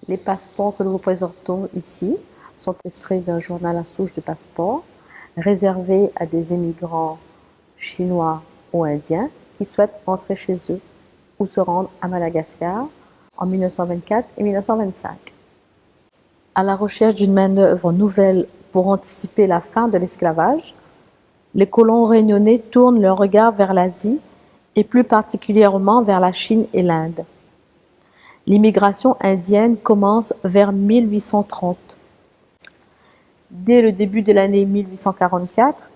Les passeports que nous vous présentons ici sont extraits d'un journal à souche de passeport réservé à des émigrants chinois ou indiens qui souhaitent entrer chez eux ou se rendre à Madagascar en 1924 et 1925. À la recherche d'une main-d'œuvre nouvelle pour anticiper la fin de l'esclavage, les colons réunionnais tournent leur regard vers l'Asie et plus particulièrement vers la Chine et l'Inde. L'immigration indienne commence vers 1830. Dès le début de l'année 1844,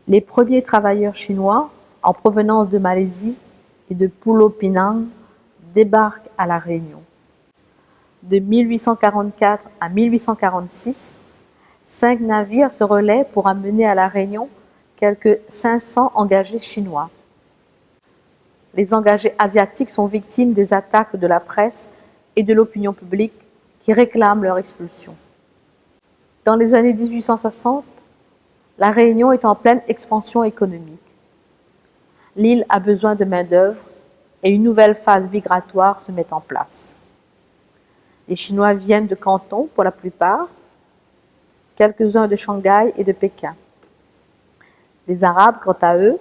les premiers travailleurs chinois en provenance de Malaisie et de Pulau Pinang débarquent à La Réunion. De 1844 à 1846, 5 navires se relaient pour amener à La Réunion quelques 500 engagés chinois. Les engagés asiatiques sont victimes des attaques de la presse et de l'opinion publique qui réclament leur expulsion. Dans les années 1860, La Réunion est en pleine expansion économique. L'île a besoin de main-d'œuvre et une nouvelle phase migratoire se met en place. Les Chinois viennent de Canton pour la plupart, quelques-uns de Shanghai et de Pékin. Les Arabes, quant à eux,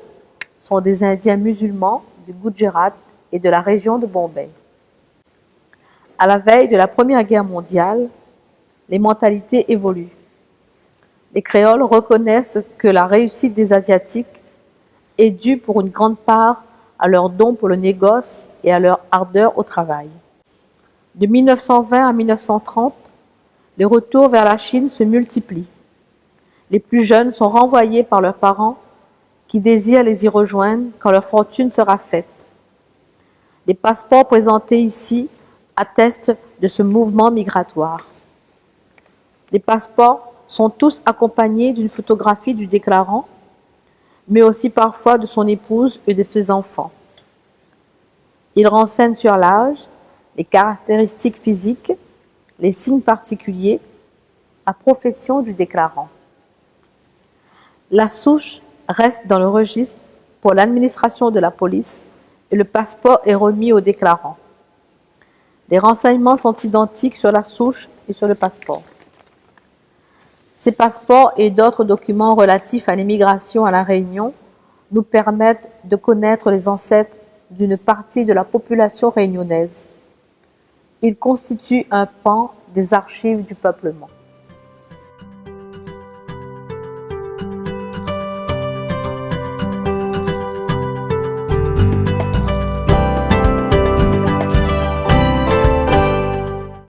sont des Indiens musulmans du Gujarat et de la région de Bombay. À la veille de la Première Guerre mondiale, les mentalités évoluent. Les créoles reconnaissent que la réussite des Asiatiques est due pour une grande part à leur don pour le négoce et à leur ardeur au travail. De 1920 à 1930, les retours vers la Chine se multiplient. Les plus jeunes sont renvoyés par leurs parents qui désirent les y rejoindre quand leur fortune sera faite. Les passeports présentés ici attestent de ce mouvement migratoire. Les passeports sont tous accompagnés d'une photographie du déclarant, mais aussi parfois de son épouse et de ses enfants. Ils renseignent sur l'âge, les caractéristiques physiques, les signes particuliers, la profession du déclarant. La souche reste dans le registre pour l'administration de la police et le passeport est remis au déclarant. Les renseignements sont identiques sur la souche et sur le passeport. Ces passeports et d'autres documents relatifs à l'immigration à La Réunion nous permettent de connaître les ancêtres d'une partie de la population réunionnaise. Ils constituent un pan des archives du peuplement.